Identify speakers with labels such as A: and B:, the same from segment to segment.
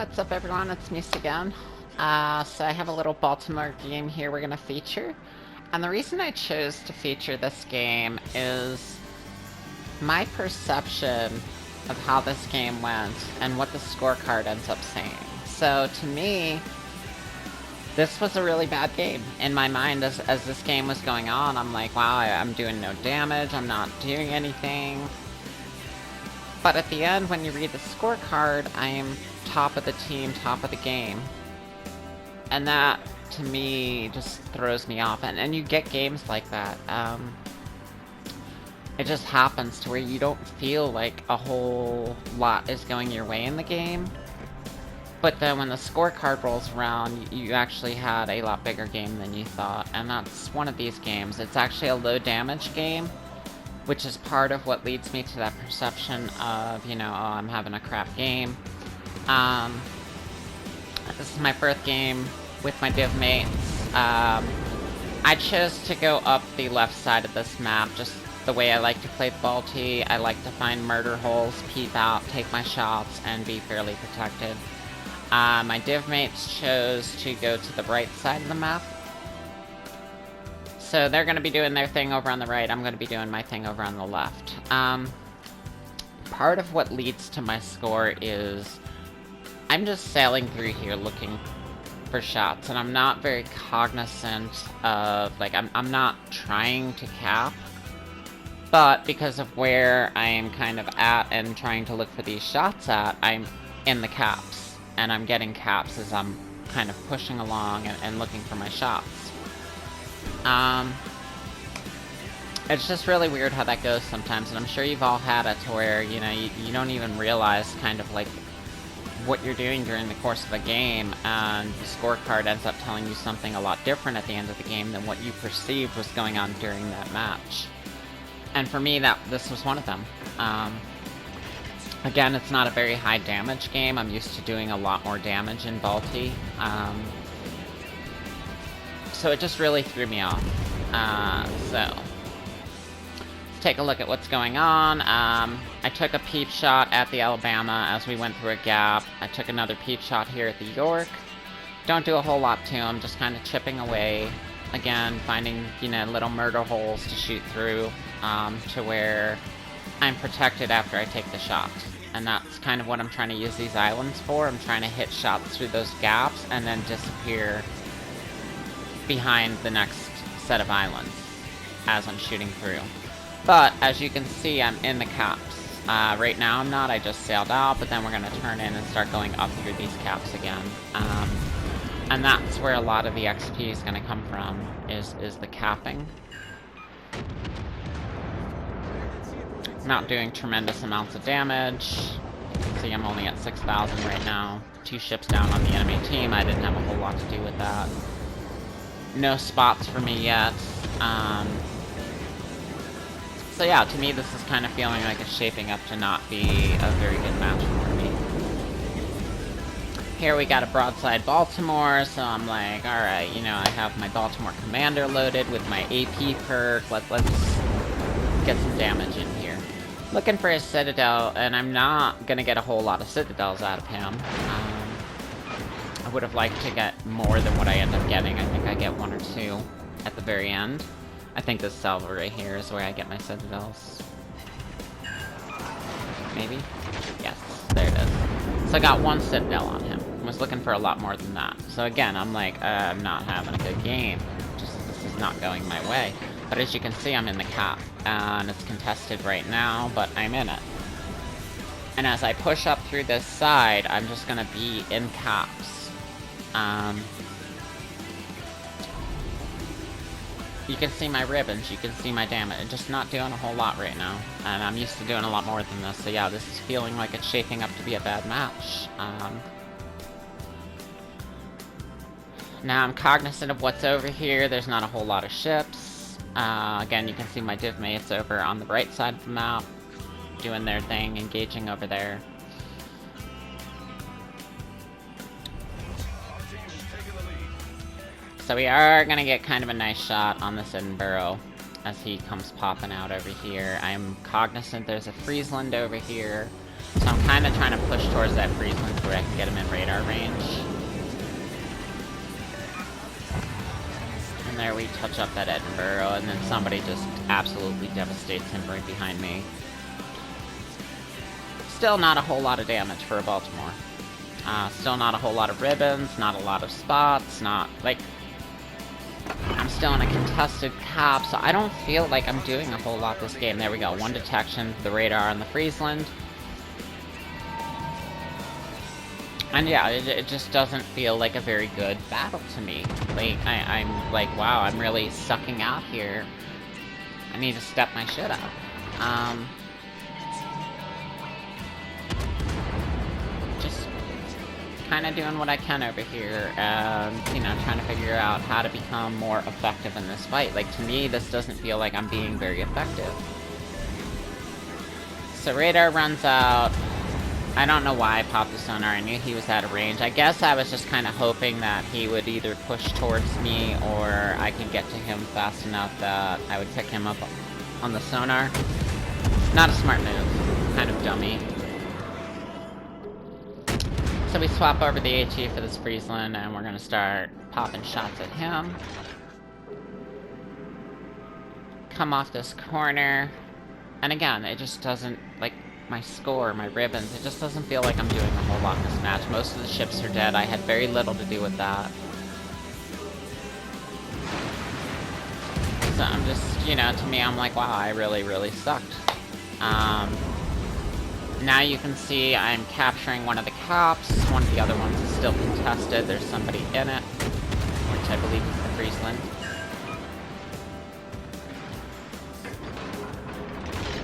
A: What's up, everyone? It's me again. So I have a little Baltimore game here we're gonna feature. And the reason I chose to feature this game is my perception of how this game went and what the scorecard ends up saying. So to me, this was a really bad game. In my mind, as this game was going on, I'm like, wow, I'm doing no damage, I'm not doing anything. But at the end, when you read the scorecard, I am top of the team, top of the game. And that, to me, just throws me off. And you get games like that. It just happens to where you don't feel like a whole lot is going your way in the game. But then when the scorecard rolls around, you actually had a lot bigger game than you thought. And that's one of these games. It's actually a low damage game, which is part of what leads me to that perception of, you know, oh, I'm having a crap game. This is my first game with my div mates. I chose to go up the left side of this map, just the way I like to play Balti. I like to find murder holes, peep out, take my shots, and be fairly protected. My div mates chose to go to the right side of the map. So they're going to be doing their thing over on the right, I'm going to be doing my thing over on the left. Part of what leads to my score is I'm just sailing through here looking for shots, and I'm not very cognizant of, like, I'm not trying to cap, but because of where I am kind of at and trying to look for these shots at, I'm in the caps, and I'm getting caps as I'm kind of pushing along and looking for my shots. It's just really weird how that goes sometimes, and I'm sure you've all had it to where, you know, you don't even realize kind of like what you're doing during the course of a game, and the scorecard ends up telling you something a lot different at the end of the game than what you perceived was going on during that match. And for me, this was one of them. Again, it's not a very high damage game. I'm used to doing a lot more damage in Balti. So it just really threw me off. So let's take a look at what's going on. I took a peep shot at the Alabama as we went through a gap. I took another peep shot here at the York. Don't do a whole lot to him, just kind of chipping away. Again, finding, you know, little murder holes to shoot through, to where I'm protected after I take the shot. And that's kind of what I'm trying to use these islands for. I'm trying to hit shots through those gaps and then disappear behind the next set of islands as I'm shooting through. But as you can see, I'm in the caps. Right now I'm not, I just sailed out, but then we're gonna turn in and start going up through these caps again. And that's where a lot of the XP is gonna come from, is the capping. Not doing tremendous amounts of damage. See, I'm only at 6,000 right now. 2 ships down on the enemy team, I didn't have a whole lot to do with that. No spots for me yet. So yeah, to me this is kind of feeling like it's shaping up to not be a very good match for me. Here we got a broadside Baltimore, so I'm like, alright, you know, I have my Baltimore Commander loaded with my AP perk, let's get some damage in here. Looking for a Citadel, and I'm not gonna get a whole lot of Citadels out of him. I would have liked to get more than what I end up getting. I think I get 1 or 2 at the very end. I think this salvo right here is where I get my Citadels. Maybe? Yes, there it is. So I got 1 Citadel on him. I was looking for a lot more than that. So again, I'm like, I'm not having a good game. This is not going my way. But as you can see, I'm in the cap. And it's contested right now, but I'm in it. And as I push up through this side, I'm just gonna be in caps. You can see my ribbons, you can see my damage. I'm just not doing a whole lot right now. And I'm used to doing a lot more than this, so yeah, this is feeling like it's shaping up to be a bad match. Now I'm cognizant of what's over here. There's not a whole lot of ships. Again, you can see my div mates over on the right side of the map, doing their thing, engaging over there. So we are gonna get kind of a nice shot on this Edinburgh as he comes popping out over here. I'm cognizant there's a Friesland over here. So I'm kind of trying to push towards that Friesland where I can get him in radar range. And there we touch up that Edinburgh, and then somebody just absolutely devastates him right behind me. Still not a whole lot of damage for a Baltimore. Still not a whole lot of ribbons, not a lot of spots, not, like... I'm still in a contested cap, so I don't feel like I'm doing a whole lot this game. There we go, 1 detection, the radar on the Friesland. And yeah, it just doesn't feel like a very good battle to me. Like, I'm like, wow, I'm really sucking out here. I need to step my shit up. Just kind of doing what I can over here, and, you know, trying to figure out how to become more effective in this fight. Like, to me, this doesn't feel like I'm being very effective. So radar runs out. I don't know why I popped the sonar. I knew he was out of range. I guess I was just kind of hoping that he would either push towards me or I could get to him fast enough that I would pick him up on the sonar. Not a smart move. Kind of dummy. So we swap over the HE for this Friesland, and we're gonna start popping shots at him. Come off this corner. And again, it just doesn't, like, my score, my ribbons, it just doesn't feel like I'm doing a whole lot in this match. Most of the ships are dead. I had very little to do with that. So I'm just, you know, to me, I'm like, wow, I really, really sucked. Now you can see I'm capturing one of the caps. One of the other ones is still contested. There's somebody in it, which I believe is the Friesland.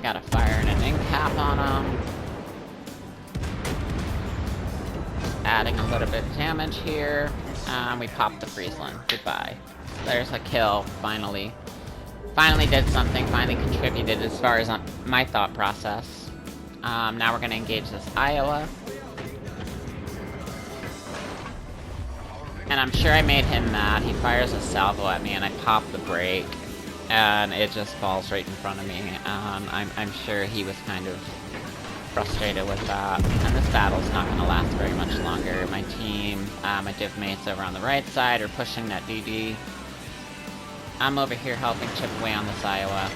A: Gotta fire an in cap on him. Adding a little bit of damage here. We popped the Friesland. Goodbye. There's a kill, finally. Finally did something, finally contributed as far as my thought process. Now we're gonna engage this Iowa. And I'm sure I made him mad. He fires a salvo at me and I pop the brake. And it just falls right in front of me. I'm sure he was kind of frustrated with that. And this battle's not going to last very much longer. My team, my div mates over on the right side are pushing that DD. I'm over here helping chip away on this Iowa.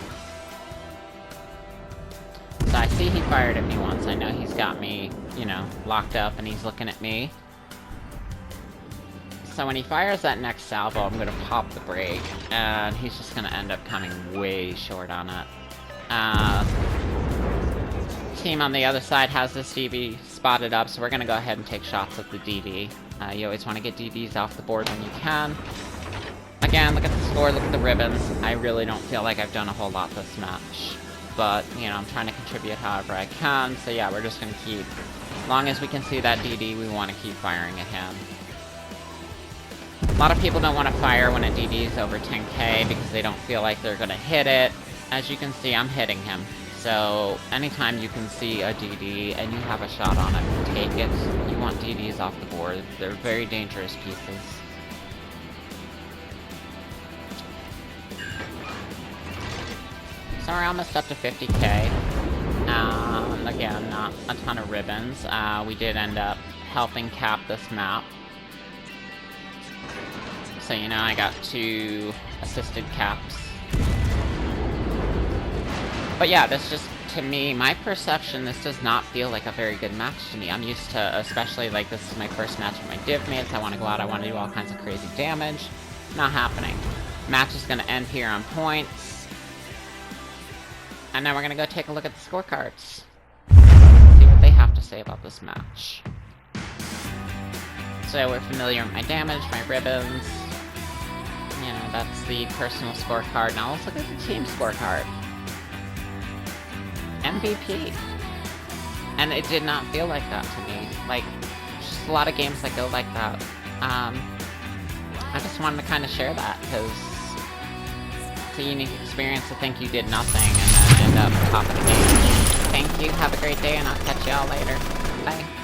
A: So I see he fired at me once. I know he's got me, you know, locked up and he's looking at me. So when he fires that next salvo, I'm gonna pop the brake, and he's just gonna end up coming way short on it. Team on the other side has this DD spotted up, so we're gonna go ahead and take shots at the DD. You always want to get DDs off the board when you can. Again, look at the score, look at the ribbons. I really don't feel like I've done a whole lot this match. But, you know, I'm trying to contribute however I can, so yeah, we're just gonna keep... As long as we can see that DD, we want to keep firing at him. A lot of people don't want to fire when a DD is over 10k because they don't feel like they're going to hit it. As you can see, I'm hitting him. So, anytime you can see a DD and you have a shot on it, take it. You want DDs off the board. They're very dangerous pieces. So we're almost up to 50k. Again, not a ton of ribbons. We did end up helping cap this map. So, you know, I got 2 assisted caps. But yeah, this just, to me, my perception, this does not feel like a very good match to me. I'm used to, especially, like, this is my first match with my div mates. I want to go out, I want to do all kinds of crazy damage. Not happening. Match is going to end here on points. And now we're going to go take a look at the scorecards. See what they have to say about this match. So we're familiar with my damage, my ribbons. You know, that's the personal scorecard. Now let's look at the team scorecard. MVP. And it did not feel like that to me. Like, just a lot of games that go like that. I just wanted to kind of share that, because it's a unique experience to think you did nothing and then end up top of the game. Thank you, have a great day, and I'll catch y'all later. Bye.